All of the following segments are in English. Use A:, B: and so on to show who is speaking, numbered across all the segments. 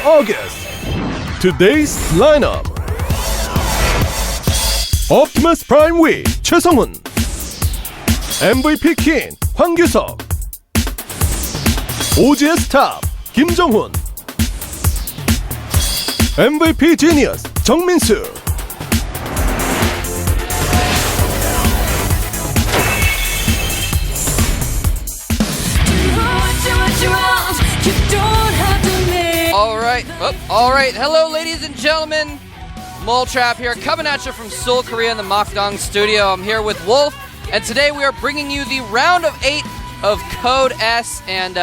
A: August. Today's lineup. Optimus Prime V 최성훈, MVP 킨 황규석, OGS 탑 김정훈, MVP 지니어스 정민수.
B: All right. Hello, ladies and gentlemen. Moletrap here, coming at you from Seoul, Korea in the Mokdong studio. I'm here with Wolf, and today we are bringing you the round of 8 of Code S. And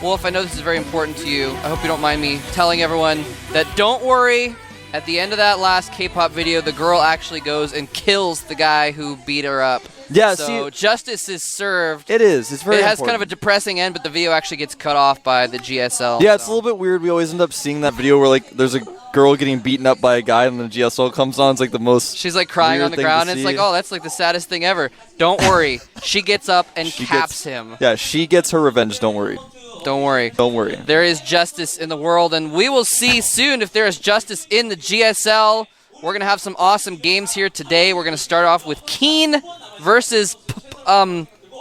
B: Wolf, I know this is very important to you. I hope you don't mind me telling everyone that don't worry. At the end of that last K-pop video, the girl actually goes and kills the guy who beat her up.
C: Yeah,
B: so justice is served.
C: It is. It's very
B: It has
C: important.
B: kind of a depressing end, but the video actually gets cut off by the GSL.
C: Yeah, it's a little bit weird. We always end up seeing that video where like there's a girl getting beaten up by a guy and then the GSL comes on. It's like the most
B: She's like crying on the ground, and it's like, oh, that's like the saddest thing ever. Don't worry. She gets up and caps him.
C: Yeah, she gets her revenge. Don't worry.
B: Don't worry.
C: Don't worry.
B: There is justice in the world, and we will see soon if there is justice in the GSL. We're going to have some awesome games here today. We're going to start off with Keen versus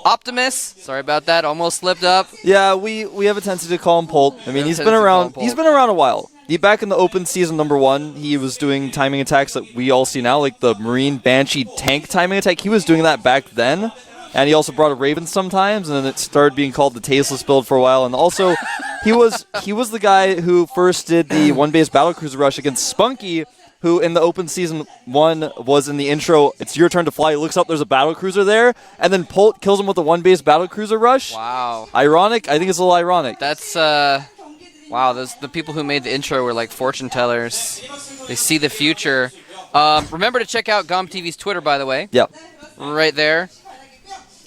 B: Optimus. Sorry about that. Almost slipped up.
C: Yeah, we have a tendency to call him Polt. I mean, he's been around. He's been around a while. Back in the open season #1, he was doing timing attacks that we all see now, like the Marine Banshee tank timing attack. He was doing that back then. And he also brought a Raven sometimes, and then it started being called the Tasteless build for a while. And also, he was the guy who first did the one-base battlecruiser rush against Spunky, who in the open season 1 was in the intro. It's your turn to fly. He looks up, there's a battlecruiser there, and then Polt kills him with a one-base battlecruiser rush.
B: Wow.
C: Ironic? I think it's a little ironic.
B: That's wow. The people who made the intro were like fortune tellers. They see the future. Remember to check out GOM TV's Twitter, by the way.
C: Yep.
B: Right there.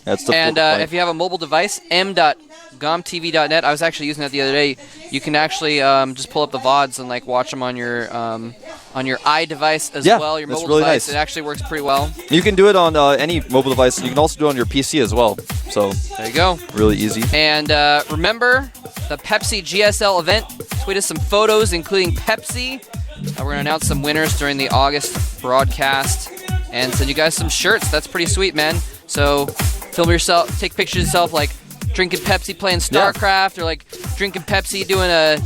C: That's the
B: and if you have a mobile device, m.gomtv.net. I was actually using that the other day. You can actually just pull up the VODs and like watch them on your iDevice as well. Your mobile
C: really
B: device.
C: Nice.
B: It actually works pretty well.
C: You can do it on any mobile device. You can also do it on your PC as well. So
B: there you go.
C: Really easy.
B: And remember the Pepsi GSL event. Tweet us some photos, including Pepsi. We're going to announce some winners during the August broadcast and send you guys some shirts. That's pretty sweet, man. So film yourself, take pictures of yourself like drinking Pepsi playing StarCraft, or like drinking Pepsi doing a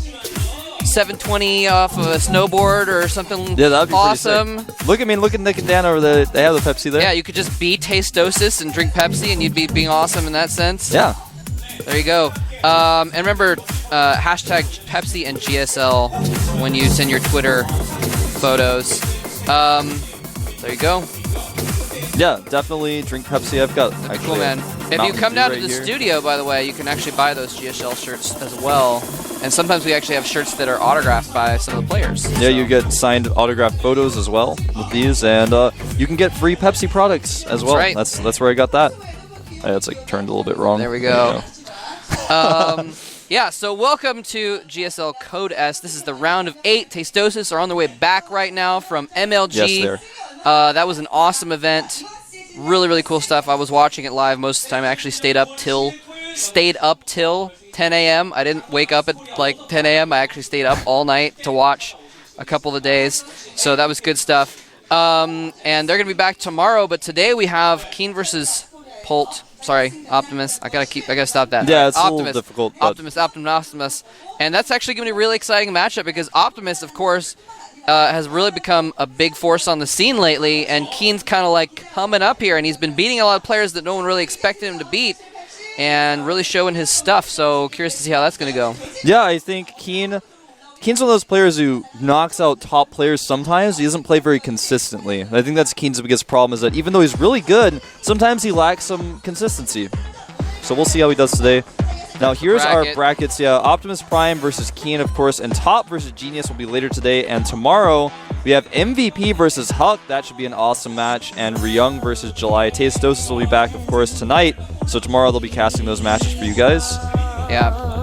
B: 720 off of a snowboard or something.
C: Yeah, that'd be
B: awesome.
C: Pretty sick. Look at Nick and Dan over there. They have the Pepsi there.
B: Yeah, you could just be Tastosis and drink Pepsi, and you'd be being awesome in that sense.
C: Yeah.
B: There you go. And remember, hashtag Pepsi and GSL when you send your Twitter photos. There you go.
C: Yeah, definitely drink Pepsi. I've got
B: That'd be cool, man. If you come down to the studio, by the way, you can actually buy those GSL shirts as well. And sometimes we actually have shirts that are autographed by some of the players.
C: Yeah, you get signed autographed photos as well with these, and you can get free Pepsi products as well.
B: Right.
C: That's where I got that. It's like turned a little bit wrong.
B: There we go. Yeah, so welcome to GSL Code S. This is the round of 8. Tastosis are on their way back right now from MLG.
C: Yes,
B: that was an awesome event. Really, really cool stuff. I was watching it live most of the time. I actually stayed up till 10 a.m. I didn't wake up at like 10 a.m. I actually stayed up all night to watch a couple of days. So that was good stuff. And they're going to be back tomorrow, but today we have Keen versus Polt. Sorry, Optimus. I gotta stop that.
C: Yeah, it's
B: Optimus,
C: a little difficult.
B: Optimus. And that's actually going to be a really exciting matchup because Optimus, of course, has really become a big force on the scene lately, and Keen's kind of like coming up here, and he's been beating a lot of players that no one really expected him to beat, and really showing his stuff. So curious to see how that's going to go.
C: Yeah, I think Keen's one of those players who knocks out top players sometimes. He doesn't play very consistently. And I think that's Keen's biggest problem, is that even though he's really good, sometimes he lacks some consistency. So we'll see how he does today. Now here's our brackets. Yeah, Optimus Prime versus Keen, of course, and Top versus Genius will be later today. And tomorrow we have MVP versus Huck. That should be an awesome match. And Ryung versus July. Tastosis will be back, of course, tonight. So tomorrow they'll be casting those matches for you guys.
B: Yeah.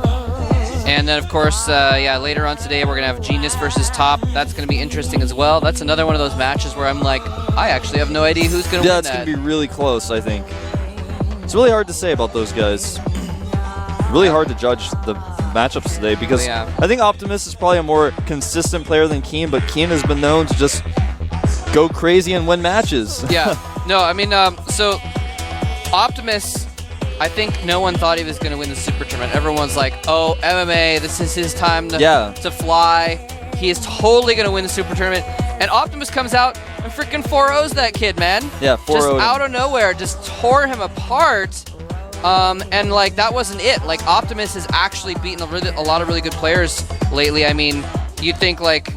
B: And then, of course, later on today we're going to have Genius versus Top. That's going to be interesting as well. That's another one of those matches where I'm like, I actually have no idea who's going to win that.
C: Yeah, it's going to be really close, I think. It's really hard to say about those guys. Really hard to judge matchups today because
B: Yeah.
C: I think Optimus is probably a more consistent player than Keen, but Keen has been known to just go crazy and win matches.
B: Yeah. No, I mean, so Optimus, I think no one thought he was going to win the Super Tournament. Everyone's like, oh, MMA, this is his time to fly. He is totally going to win the Super Tournament. And Optimus comes out and freaking 4-0s that kid, man.
C: Yeah, 4-0.
B: Just out of nowhere, just tore him apart. And, like, that wasn't it. Like, Optimus has actually beaten a lot of really good players lately. I mean, you'd think, like,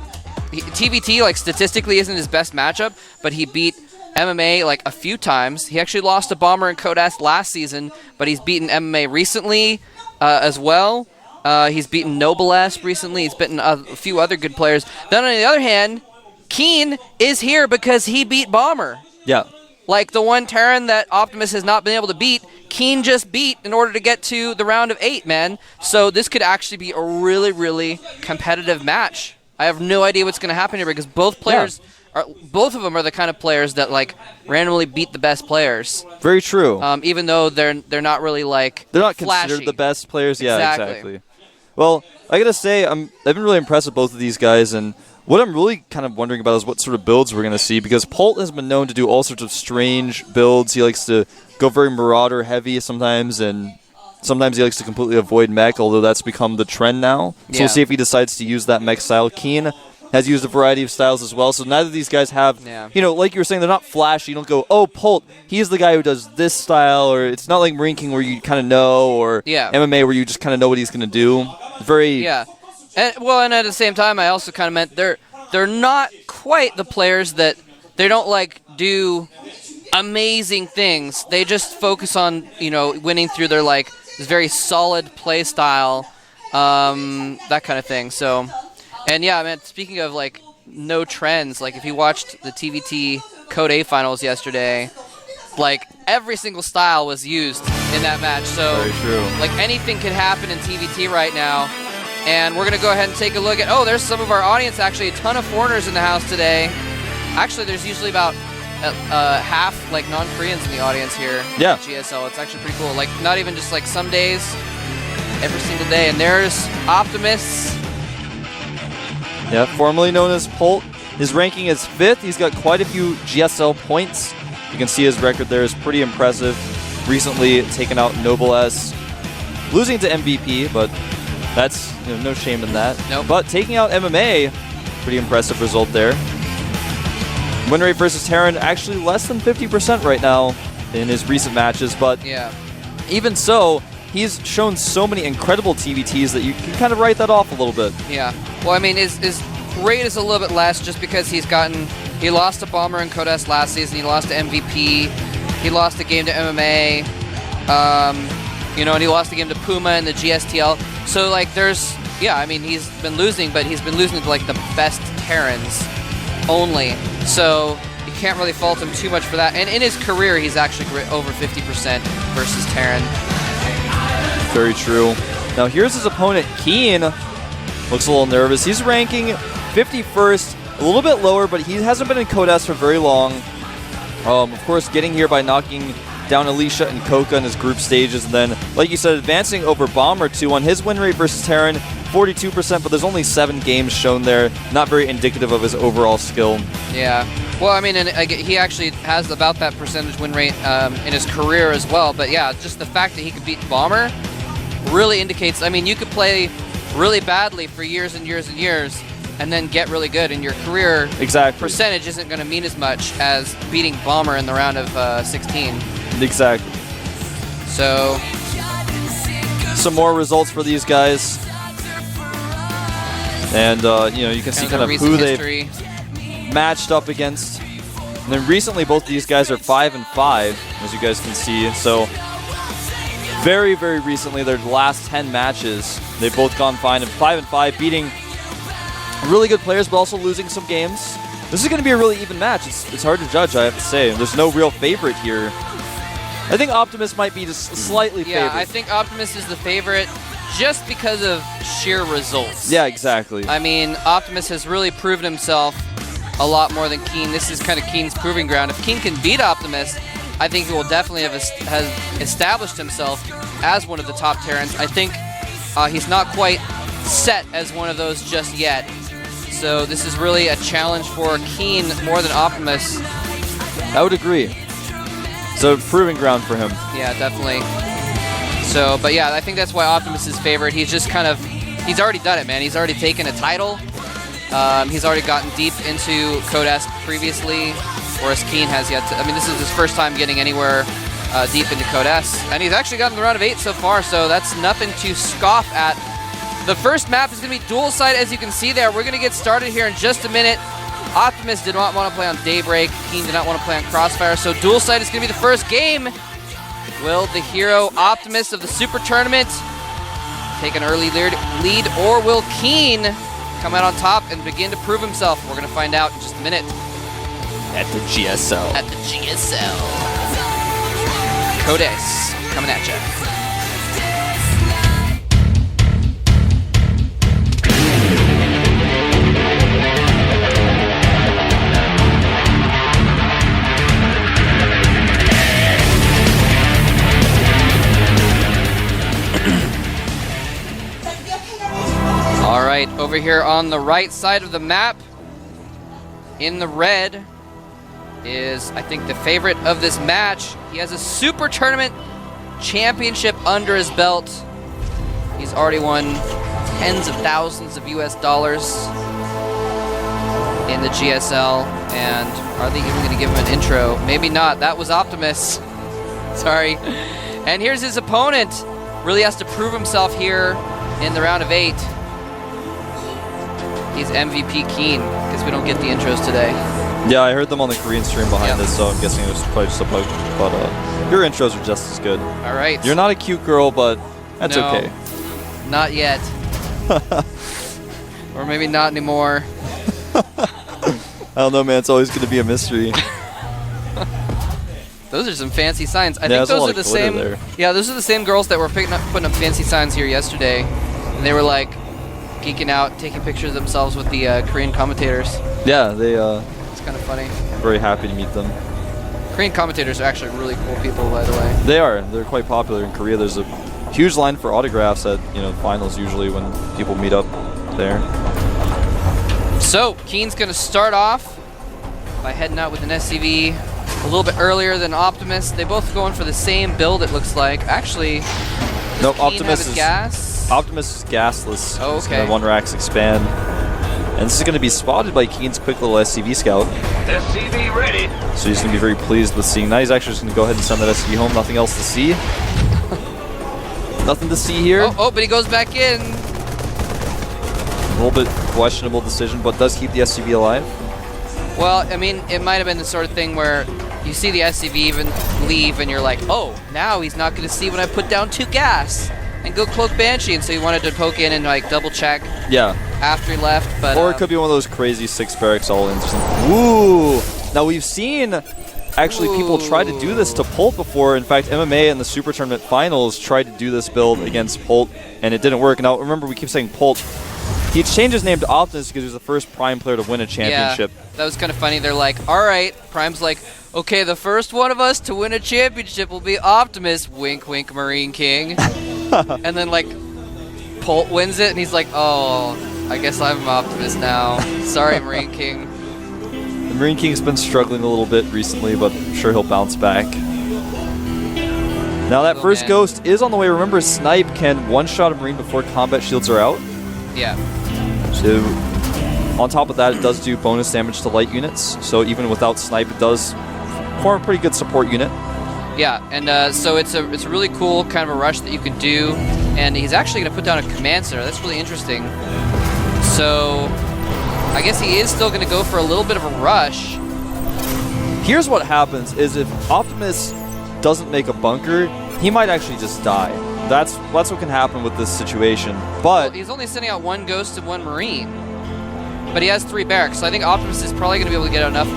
B: TVT, like, statistically isn't his best matchup, but he beat MMA, like, a few times. He actually lost to Bomber and Codas last season, but he's beaten MMA recently as well. He's beaten Noblesse recently. He's beaten a few other good players. Then, on the other hand, Keen is here because he beat Bomber.
C: Yeah.
B: Like the one Terran that Optimus has not been able to beat, Keen just beat in order to get to the round of 8, man. So this could actually be a really, really competitive match. I have no idea what's going to happen here because both players, both of them are the kind of players that like randomly beat the best players.
C: Very true.
B: Even though they're not really like
C: they're not
B: flashy.
C: considered the best players. Yeah,
B: Exactly.
C: exactly. Well, I gotta say, I've been really impressed with both of these guys, and what I'm really kind of wondering about is what sort of builds we're going to see, because Polt has been known to do all sorts of strange builds. He likes to go very Marauder heavy sometimes, and sometimes he likes to completely avoid mech, although that's become the trend now. So we'll see if he decides to use that mech style. Keen has used a variety of styles as well, so neither of these guys have, you know, like you were saying, they're not flashy. You don't go, oh, Polt, he's the guy who does this style, or it's not like Marine King where you kind of know, or MMA where you just kind of know what he's going to do. Very...
B: Yeah. And at the same time, I also kind of meant they're not quite the players that they don't like do amazing things. They just focus on, you know, winning through their like this very solid play style, that kind of thing. So, and yeah, man, speaking of like no trends, like if you watched the TVT Code A finals yesterday, like every single style was used in that match. So
C: very true.
B: Like anything can happen in TVT right now. And we're going to go ahead and take a look at... Oh, there's some of our audience, actually. A ton of foreigners in the house today. Actually, there's usually about half, like, non-Koreans in the audience here at GSL. It's actually pretty cool. Like, not even just, like, some days, every single day. And there's Optimus.
C: Yeah, formerly known as Polt. His ranking is 5th. He's got quite a few GSL points. You can see his record there is pretty impressive. Recently taken out Noblesse. Losing to MVP, but... That's no shame in that.
B: Nope.
C: But taking out MMA, pretty impressive result there. Win rate versus Terran actually less than 50% right now in his recent matches, but even so, he's shown so many incredible TVTs that you can kind of write that off a little bit.
B: Yeah. Well, I mean, his rate is a little bit less just because he lost to Bomber and Codas last season, he lost to MVP, he lost a game to MMA, you know, and he lost a game to Puma in the GSTL. So, like, I mean, he's been losing, but he's been losing to, like, the best Terrans only. So, you can't really fault him too much for that. And in his career, he's actually over 50% versus Terran.
C: Very true. Now, here's his opponent, Keen. Looks a little nervous. He's ranking 51st, a little bit lower, but he hasn't been in Codas for very long. Of course, getting here by knocking down Alicia and Coca in his group stages, and then, like you said, advancing over Bomber 2 on his win rate versus Terran, 42%, but there's only 7 games shown there. Not very indicative of his overall skill.
B: Yeah. Well, I mean, and he actually has about that percentage win rate in his career as well, but yeah, just the fact that he could beat Bomber really indicates, I mean, you could play really badly for years and years and years, and then get really good, and your career percentage isn't going to mean as much as beating Bomber in the round of 16.
C: Exactly.
B: So,
C: some more results for these guys, and you can see kind of who they've matched up against. And then recently, both of these guys are 5-5, as you guys can see. So, very, very recently, their last 10 matches, they've both gone 5-5, beating really good players, but also losing some games. This is going to be a really even match. It's hard to judge, I have to say. There's no real favorite here. I think Optimus might be just slightly favored.
B: Yeah, I think Optimus is the favorite just because of sheer results.
C: Yeah, exactly.
B: I mean, Optimus has really proven himself a lot more than Keen. This is kind of Keen's proving ground. If Keen can beat Optimus, I think he will definitely has established himself as one of the top Terrans. I think he's not quite set as one of those just yet. So this is really a challenge for Keen more than Optimus.
C: I would agree. It's a proving ground for him.
B: Yeah, definitely. So, but yeah, I think that's why Optimus is favored. He's just kind of, he's already done it, man. He's already taken a title. He's already gotten deep into Code S previously, whereas Keen has yet to. I mean, this is his first time getting anywhere deep into Code S. And he's actually gotten the round of 8 so far, so that's nothing to scoff at. The first map is going to be dual side, as you can see there. We're going to get started here in just a minute. Optimus did not want to play on Daybreak. Keen did not want to play on Crossfire, so dual side is going to be the first game. Will the hero Optimus of the Super Tournament take an early lead, or will Keen come out on top and begin to prove himself? We're going to find out in just a minute.
C: At the GSL.
B: At the GSL. Code S coming at you. All right, over here on the right side of the map, in the red, is, I think, the favorite of this match. He has a Super Tournament championship under his belt. He's already won tens of thousands of US dollars in the GSL. And are they even going to give him an intro? Maybe not. That was Optimus. Sorry. And here's his opponent. Really has to prove himself here in the round of 8. He's MVP Keen, because we don't get the intros today.
C: Yeah, I heard them on the Korean stream behind this, so I'm guessing it was probably just a bug. But your intros are just as good.
B: All right.
C: You're not a cute girl, but that's okay.
B: Not yet. Or maybe not anymore.
C: I don't know, man. It's always going to be a mystery.
B: Those are some fancy signs. I think those are the same. There. Yeah, those are the same girls that were putting up fancy signs here yesterday, and they were like geeking out, taking pictures of themselves with the Korean commentators.
C: Yeah, they.
B: It's kind of funny.
C: Very happy to meet them.
B: Korean commentators are actually really cool people, by the way.
C: They are. They're quite popular in Korea. There's a huge line for autographs at finals usually when people meet up there.
B: So Keen's gonna start off by heading out with an SCV a little bit earlier than Optimus. They both going for the same build, it looks like. Actually,
C: nope. Optimus is
B: gas.
C: Optimus is gasless.
B: Oh, okay.
C: He's gonna 1-racks expand. And this is going to be spotted by Keen's quick little SCV scout.
D: SCV ready.
C: So he's going to be very pleased with seeing that. He's actually just going to go ahead and send that SCV home. Nothing else to see. Nothing to see here.
B: Oh, but he goes back in.
C: A little bit questionable decision, but does keep the SCV alive.
B: Well, I mean, it might have been the sort of thing where you see the SCV even leave and you're like, oh, now he's not going to see when I put down 2 gas and go cloak Banshee. And so he wanted to poke in and like double check.
C: Yeah.
B: After he left, but
C: or it could be one of those crazy 6 barracks all-ins or something. Ooh! Now we've seen actually people try to do this to Polt before. In fact, MMA in the Super Tournament Finals tried to do this build against Polt, and it didn't work. Now remember, we keep saying Polt. He changed his name to Optimus because he was the first Prime player to win a championship.
B: Yeah, that was kind of funny. They're like, all right, Prime's like, okay, the first one of us to win a championship will be Optimus. Wink, wink, Marine King. And then like Polt wins it, and he's like, oh, I guess I'm Optimus now. Sorry, Marine King.
C: The Marine King's been struggling a little bit recently, but I'm sure he'll bounce back. Now that first ghost is on the way. Remember, Snipe can one-shot a Marine before combat shields are out.
B: Yeah.
C: So on top of that, it does do bonus damage to light units. So even without Snipe, it does form a pretty good support unit.
B: Yeah, and so it's a really cool kind of a rush that you can do. And he's actually going to put down a command center. That's really interesting. So I guess he is still going to go for a little bit of a rush.
C: Here's what happens is if Optimus doesn't make a bunker, he might actually just die. That's what can happen with this situation. But
B: well, he's only sending out 1 ghost and 1 marine. But he has 3 barracks, so I think Optimus is probably going to be able to get enough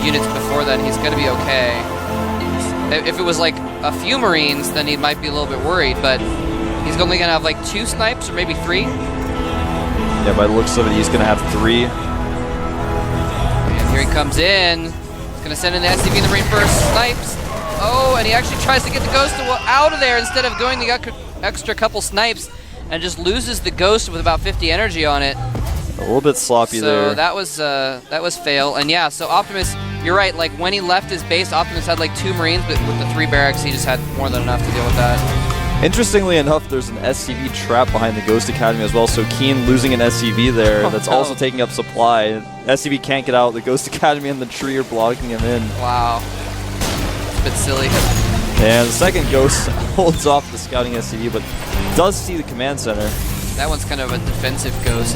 B: units before then. He's going to be okay. If it was like a few marines, then he might be a little bit worried, but he's only going to have like 2 snipes or maybe 3.
C: Yeah, by the looks of it, he's going to have 3.
B: And here he comes in. He's going to send in the SCV in the marine first. Snipes. Oh, and he actually tries to get the ghost out of there instead of going. He got extra couple snipes and just loses the ghost with about 50 energy on it.
C: A little bit sloppy there.
B: So that was fail. And yeah, so Optimus, you're right. Like when he left his base, Optimus had like 2 Marines, but with the 3 barracks, he just had more than enough to deal with that.
C: Interestingly enough, there's an SCV trap behind the Ghost Academy as well, so Keen losing an SCV there. That's also taking up supply. SCV can't get out. The Ghost Academy and the tree are blocking him in.
B: Wow. It's a bit silly.
C: And the second Ghost holds off the scouting SCV, but does see the command center.
B: That one's kind of a defensive Ghost.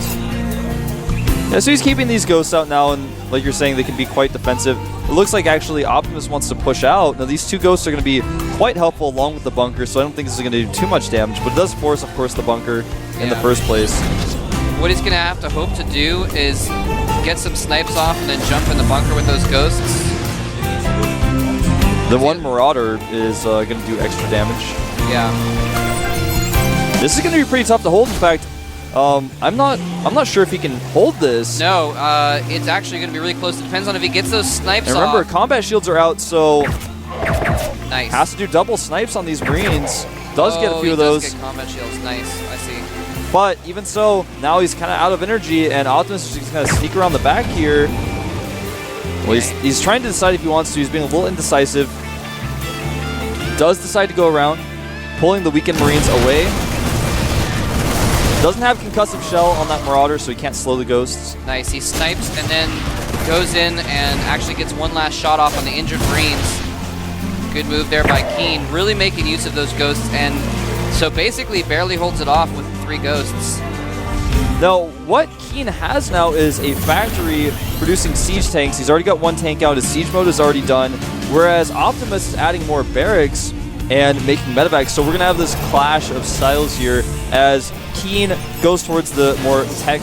C: Yeah, so he's keeping these Ghosts out now, and like you're saying, they can be quite defensive. It looks like actually Optimus wants to push out. Now these 2 Ghosts are going to be quite helpful along with the bunker, so I don't think this is going to do too much damage, but it does force, of course, the bunker in the first place.
B: What he's going to have to hope to do is get some snipes off and then jump in the bunker with those Ghosts.
C: The one Marauder is going to do extra damage.
B: Yeah.
C: This is going to be pretty tough to hold, in fact. I'm not sure if he can hold this.
B: No, it's actually going to be really close. It depends on if he gets those snipes
C: and remember,
B: off.
C: combat shields are out, so
B: nice.
C: Has to do double snipes on these Marines. Does get a few of those.
B: Does get combat shields. Nice, I see.
C: But even so, now he's kind of out of energy, and Optimus is just going to sneak around the back here. Well, he's trying to decide if he wants to. He's being a little indecisive. Does decide to go around, pulling the weakened Marines away. Doesn't have concussive shell on that Marauder, so he can't slow the Ghosts.
B: Nice. He snipes and then goes in and actually gets one last shot off on the injured Marines. Good move there by Keen, really making use of those Ghosts, and so basically barely holds it off with 3 Ghosts.
C: Now, what Keen has now is a factory producing siege tanks. He's already got 1 tank out. His siege mode is already done, whereas Optimus is adding more barracks and making medevacs. So we're going to have this clash of styles here as Keen goes towards the more tech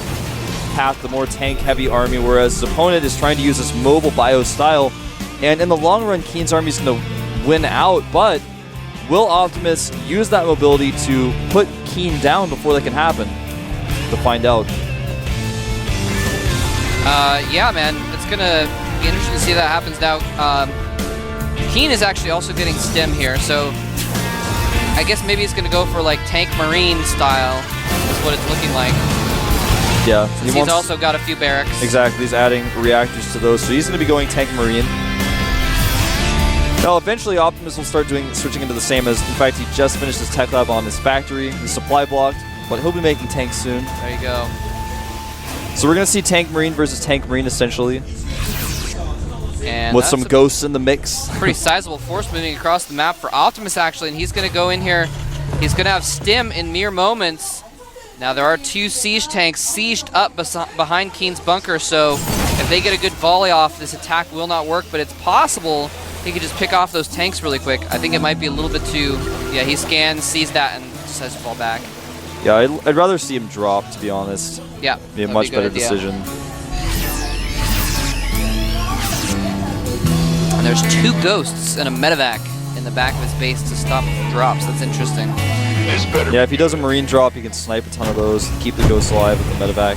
C: path, the more tank-heavy army, whereas his opponent is trying to use this mobile bio style. And in the long run, Keen's army is going to win out, but will Optimus use that mobility to put Keen down before that can happen? To find out.
B: Yeah, man, it's going to be interesting to see that happens now. Keen is actually also getting stem here, so I guess maybe he's going to go for like tank marine style is what it's looking like.
C: Yeah.
B: He's also got a few barracks.
C: Exactly, he's adding reactors to those, so he's going to be going tank marine. Now eventually Optimus will start switching into the same as, in fact, he just finished his tech lab on his factory, his supply blocked, but he'll be making tanks soon.
B: There you go.
C: So we're going to see tank marine versus tank marine essentially.
B: And
C: with some Ghosts in the mix.
B: Pretty sizable force moving across the map for Optimus, actually, and he's going to go in here. He's going to have stim in mere moments. Now, there are 2 siege tanks sieged up behind Keen's bunker, so if they get a good volley off, this attack will not work, but it's possible he could just pick off those tanks really quick. I think it might be a little bit too... Yeah, he scans, sees that, and just has to fall back.
C: Yeah, I'd rather see him drop, to be honest.
B: Yeah.
C: Be a much better decision.
B: And there's 2 Ghosts and a medevac in the back of his base to stop drops. That's interesting.
C: Yeah, if he does a marine drop, he can snipe a ton of those, keep the Ghosts alive with the medevac.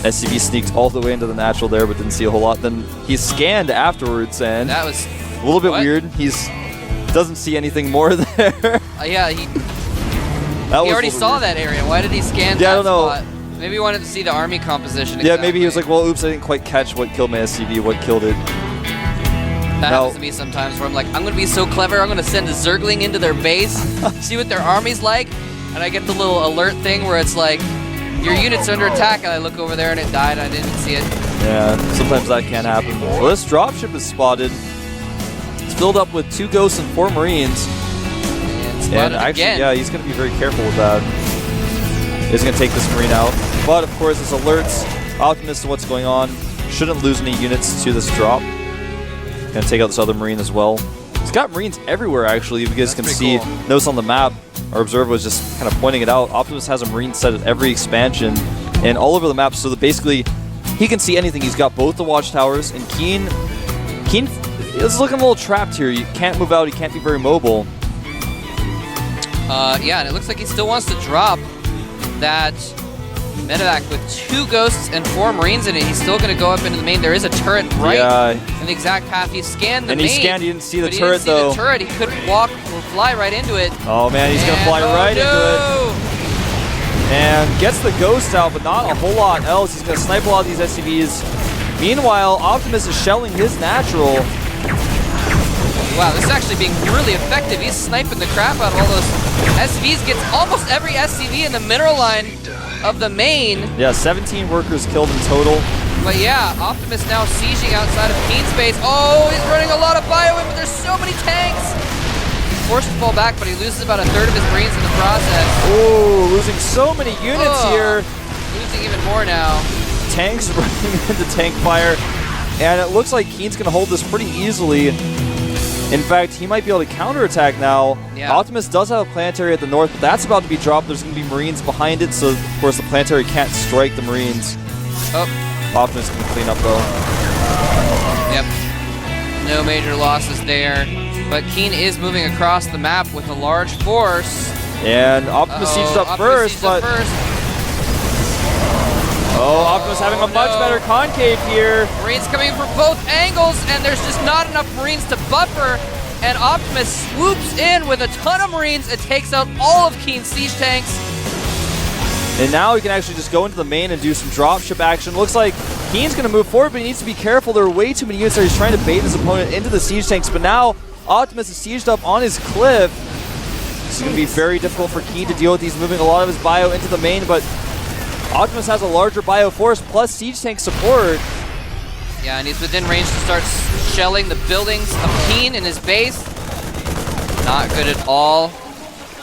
C: SCV sneaked all the way into the natural there, but didn't see a whole lot. Then he scanned afterwards, and
B: that was
C: a little bit weird. Doesn't see anything more there.
B: Yeah, he already saw that area. Why did he scan that
C: I don't know.
B: spot? Maybe he wanted to see the army composition.
C: Yeah, maybe he was like, well, oops, I didn't quite catch what killed my SCV, what killed it.
B: That happens to me sometimes where I'm like, I'm going to be so clever, I'm going to send a Zergling into their base, see what their army's like, and I get the little alert thing where it's like, your unit's under attack, and I look over there and it died, I didn't see it.
C: Yeah, sometimes that can happen. Well, this dropship is spotted. It's filled up with 2 Ghosts and 4 Marines. And actually, yeah, he's going to be very careful with that. He's going to take this Marine out. But, of course, this alerts Optimus to what's going on. Shouldn't lose any units to this drop. Going to take out this other Marine as well. He's got Marines everywhere, actually. You guys can see, notice on the map, our observer was just kind of pointing it out. Optimus has a Marine set at every expansion and all over the map, so that basically he can see anything. He's got both the watchtowers, and Keen is looking a little trapped here. You can't move out, he can't be very mobile.
B: Yeah, and it looks like he still wants to drop that Medevac with 2 Ghosts and 4 Marines in it. He's still going to go up into the main. There is a turret right in the exact path. He scanned the main.
C: And he scanned, he didn't see the
B: but
C: turret,
B: he didn't see
C: though.
B: the turret. He could walk or fly right into it.
C: Oh, man, he's going to fly right into it. And gets the Ghost out, but not a whole lot else. He's going to snipe a lot of these SCVs. Meanwhile, Optimus is shelling his natural.
B: Wow, this is actually being really effective. He's sniping the crap out of all those SCVs. Gets almost every SCV in the mineral line of the main.
C: Yeah, 17 workers killed in total.
B: But yeah, Optimus now sieging outside of Keen's base. Oh, he's running a lot of bio in, but there's so many tanks. He's forced to fall back, but he loses about 1/3 of his Marines in the process.
C: Oh, losing so many units here.
B: Losing even more now.
C: Tanks running into tank fire. And it looks like Keen's going to hold this pretty easily. In fact, he might be able to counterattack now.
B: Yeah.
C: Optimus does have a planetary at the north, but that's about to be dropped. There's going to be Marines behind it, so of course the planetary can't strike the Marines.
B: Oh.
C: Optimus can clean up though.
B: Yep. No major losses there. But Keen is moving across the map with a large force.
C: And Optimus sieges up first, but... Oh, Optimus having a much better concave here.
B: Marines coming from both angles, and there's just not enough Marines to buffer. And Optimus swoops in with a ton of Marines and takes out all of Keen's siege tanks.
C: And now he can actually just go into the main and do some dropship action. Looks like Keen's going to move forward, but he needs to be careful. There are way too many units there. He's trying to bait his opponent into the siege tanks, but now Optimus is sieged up on his cliff. This is going to be very difficult for Keen to deal with. He's moving a lot of his bio into the main, but Optimus has a larger bio force plus siege tank support.
B: Yeah, and he's within range to start shelling the buildings of Keen in his base. Not good at all.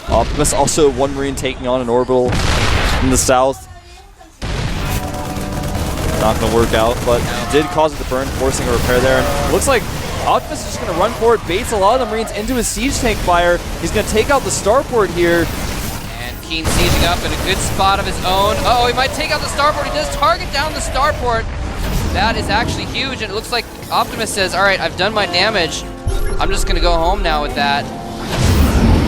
C: Optimus also 1 Marine taking on an orbital in the south. Not going to work out, but did cause it to burn, forcing a repair there. And it looks like Optimus is just going to run forward, baits a lot of the Marines into his siege tank fire. He's going to take out the starport here.
B: Keen sieging up in a good spot of his own. Uh-oh, he might take out the starport. He does target down the starport. That is actually huge, and it looks like Optimus says, all right, I've done my damage. I'm just going to go home now with that.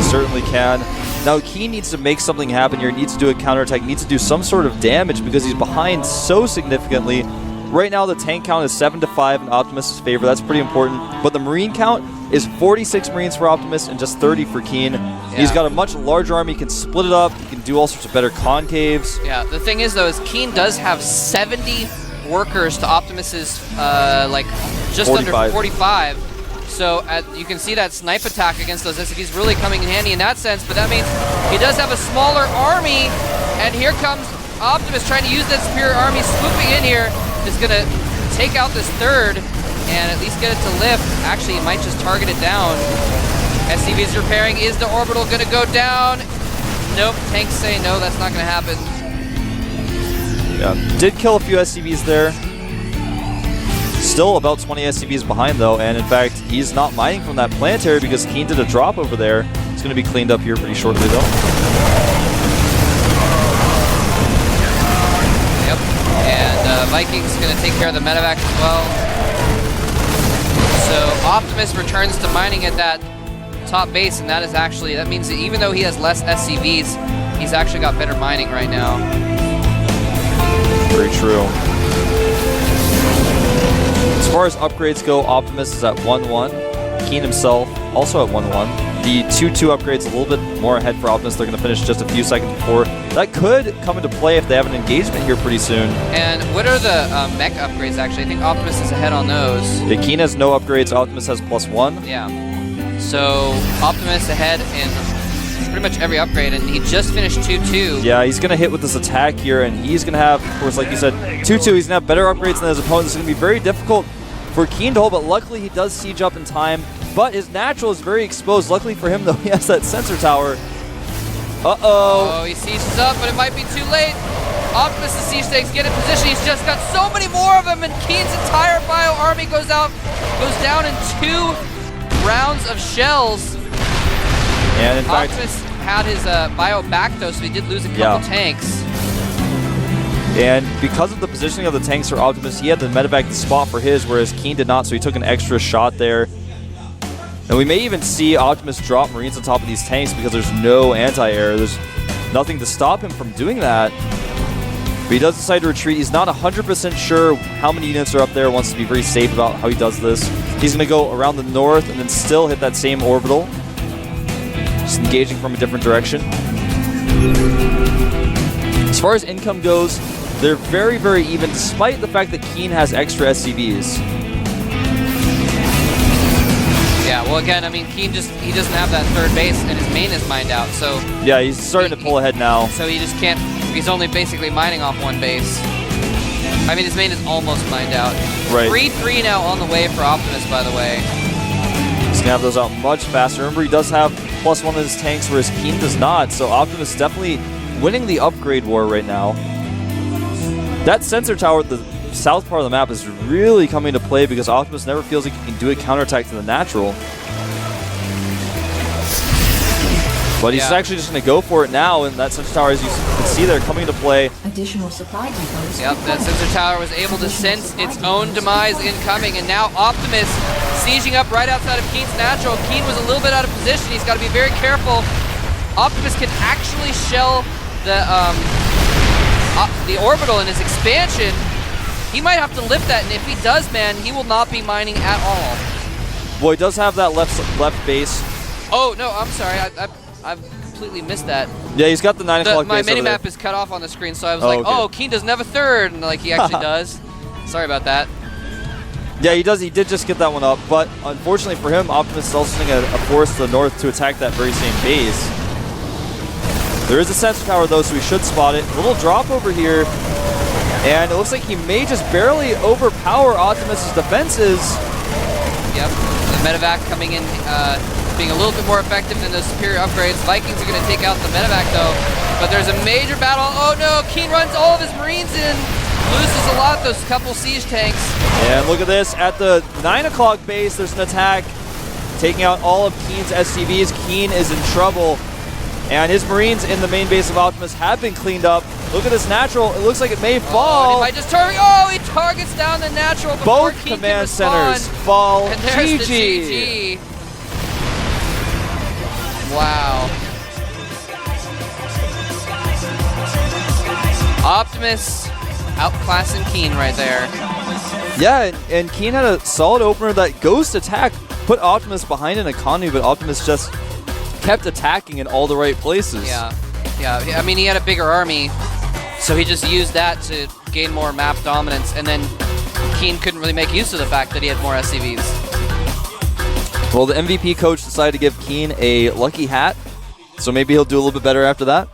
C: Certainly can. Now, Keen needs to make something happen here. He needs to do a counterattack. He needs to do some sort of damage because he's behind so significantly. Right now, the tank count is 7-5 in Optimus' favor. That's pretty important. But the Marine count is 46 Marines for Optimus and just 30 for Keen. Yeah. He's got a much larger army. He can split it up. He can do all sorts of better concaves.
B: Yeah, the thing is, though, is Keen does have 70 workers to Optimus's, just
C: 45.
B: under 45. So you can see that snipe attack against those SCVs really coming in handy in that sense, but that means he does have a smaller army, and here comes Optimus trying to use that superior army, swooping in here, is going to take out this third and at least get it to lift. Actually, he might just target it down. SCV is repairing. Is the orbital going to go down? Nope. Tanks say no, that's not going to happen.
C: Yeah, did kill a few SCVs there. Still about 20 SCVs behind, though, and in fact, he's not mining from that planetary because Keen did a drop over there. It's going to be cleaned up here pretty shortly, though.
B: Yep, and Viking's going to take care of the medevac as well. So Optimus returns to mining at that top base, and that means that even though he has less SCVs, he's actually got better mining right now.
C: Very true. As far as upgrades go, Optimus is at 1-1. Keen himself also at 1-1. The 2-2 upgrade's a little bit more ahead for Optimus. They're going to finish just a few seconds before. That could come into play if they have an engagement here pretty soon. And
B: what are the mech upgrades, actually? I think Optimus is ahead on those.
C: Yeah, Keen has no upgrades. Optimus has +1.
B: Yeah. So Optimus ahead in pretty much every upgrade, and he just finished 2-2.
C: Yeah, he's going to hit with this attack here, and he's going to have, of course, like you said, 2-2. He's going to have better upgrades than his opponent. It's going to be very difficult for Keen to hold, but luckily he does siege up in time. But his natural is very exposed. Luckily for him, though, he has that sensor tower. Uh-oh.
B: Oh, he sieges up, but it might be too late. Optimus' siege tanks get in position. He's just got so many more of them, and Keen's entire bio army goes down in 2 rounds of shells.
C: And in fact,
B: Optimus had his bio back, though, so he did lose a couple tanks.
C: And because of the positioning of the tanks for Optimus, he had the medevac to spot for his, whereas Keen did not, so he took an extra shot there. And we may even see Optimus drop Marines on top of these tanks because there's no anti-air. There's nothing to stop him from doing that. But he does decide to retreat. He's not 100% sure how many units are up there, wants to be very safe about how he does this. He's going to go around the north and then still hit that same orbital. Just engaging from a different direction. As far as income goes, they're very, very even, despite the fact that Keen has extra SCVs.
B: Yeah, well, again, I mean, Keen he doesn't have that third base, and his main is mined out, so...
C: Yeah, he's starting to pull ahead now.
B: So he just can't... He's only basically mining off one base. I mean, his main is almost mined out.
C: Right.
B: 3-3 now on the way for Optimus, by the way.
C: He's going to have those out much faster. Remember, he does have +1 in his tanks, whereas Keen does not, so Optimus definitely winning the upgrade war right now. That sensor tower at the south part of the map is really coming to play because Optimus never feels like he can do a counterattack to the natural. But he's actually just going to go for it now, and that sensor tower, as you can see there, coming to play.
E: Additional supply depots.
B: Yep, that sensor tower was able to sense its own demise incoming, and now Optimus sieging up right outside of Keen's natural. Keen was a little bit out of position. He's got to be very careful. Optimus can actually shell the orbital in his expansion. He might have to lift that, and if he does, man, he will not be mining at all.
C: Well, he does have that left base.
B: Oh, no, I'm sorry. I've completely missed that.
C: Yeah, he's got the 9 o'clock
B: My
C: base over
B: mini-map
C: there.
B: is cut off on the screen, so I was like,
C: okay.
B: oh, Keen doesn't have a third, and like he actually does. Sorry about that.
C: Yeah, he does. He did just get that one up, but unfortunately for him, Optimus is also sending a force to the north to attack that very same base. There is a sensor tower, though, so we should spot it. A little drop over here, and it looks like he may just barely overpower Optimus's defenses.
B: Yep, the medevac coming in, being a little bit more effective than those superior upgrades. Vikings are going to take out the medevac, though, but there's a major battle. Oh, no, Keen runs all of his Marines in. Loses a lot, those couple siege tanks.
C: And look at this, at the 9 o'clock base, there's an attack taking out all of Keen's SCVs. Keen is in trouble, and his Marines in the main base of Optimus have been cleaned up. Look at this natural, it looks like it may fall.
B: He might just he targets down the natural before
C: Both
B: Keen
C: command
B: can
C: centers fall.
B: And there's
C: GG.
B: the GG. Wow. Optimus outclassing Keen right there.
C: Yeah, and Keen had a solid opener. That ghost attack put Optimus behind an economy, but Optimus just kept attacking in all the right places.
B: Yeah. I mean, he had a bigger army, so he just used that to gain more map dominance, and then Keen couldn't really make use of the fact that he had more SCVs.
C: Well, the MVP coach decided to give Keen a lucky hat, so maybe he'll do a little bit better after that.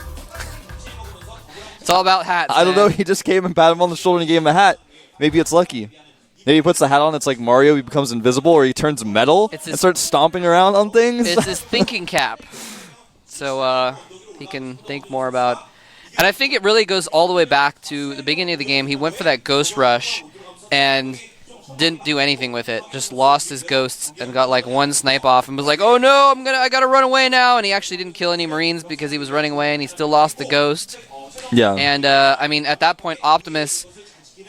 B: It's all about hats.
C: I don't know. He just came and patted him on the shoulder and gave him a hat. Maybe it's lucky. Maybe he puts the hat on. It's like Mario. He becomes invisible, or he turns metal and starts stomping around on things.
B: It's his thinking cap, so he can think more about. And I think it really goes all the way back to the beginning of the game. He went for that ghost rush and didn't do anything with it. Just lost his ghosts and got like one snipe off and was like, "Oh no, I gotta run away now." And he actually didn't kill any Marines because he was running away, and he still lost the ghost.
C: Yeah.
B: And, I mean, at that point, Optimus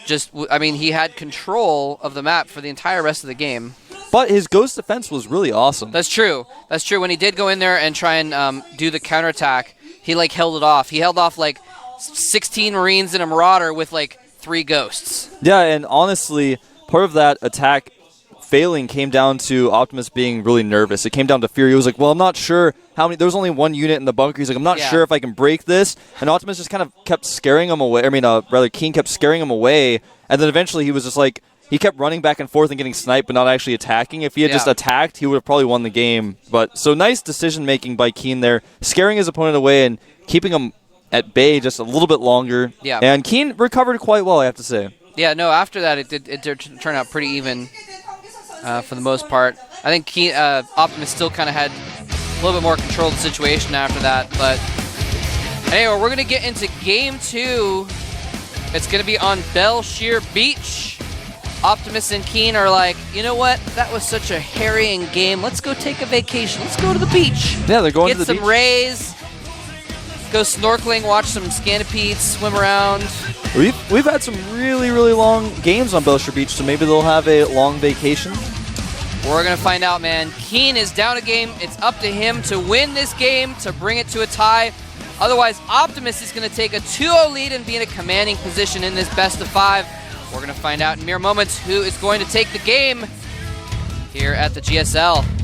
B: he had control of the map for the entire rest of the game.
C: But his ghost defense was really awesome.
B: That's true. That's true. When he did go in there and try and do the counterattack, he, like, held it off. He held off, like, 16 Marines and a Marauder with, like, 3 ghosts.
C: Yeah, and honestly, part of that attack failing came down to Optimus being really nervous. It came down to fear. He was like, well, I'm not sure how many. There was only one unit in the bunker. He's like, I'm not sure if I can break this. And Optimus just kind of kept scaring him away. Keen kept scaring him away. And then eventually he was just like, he kept running back and forth and getting sniped, but not actually attacking. If he had just attacked, he would have probably won the game. But so nice decision making by Keen there, scaring his opponent away and keeping him at bay just a little bit longer.
B: Yeah.
C: And Keen recovered quite well, I have to say.
B: Yeah, no, after that it did turn out pretty even. For the most part, I think Optimus still kind of had a little bit more control of the situation after that. But anyway, we're going to get into Game 2. It's going to be on Bell Shear Beach. Optimus and Keen are like, you know what? That was such a harrying game. Let's go take a vacation. Let's go to the beach.
C: Yeah, they're going to the beach.
B: Get some rays. Go snorkeling, watch some scanopedes, swim around.
C: We've had some really, really long games on Bell Shear Beach, so maybe they'll have a long vacation.
B: We're going to find out, man. Keen is down a game. It's up to him to win this game, to bring it to a tie Otherwise, Optimus is going to take a 2-0 lead and be in a commanding position in this best of 5. We're going to find out in mere moments who is going to take the game here at the GSL.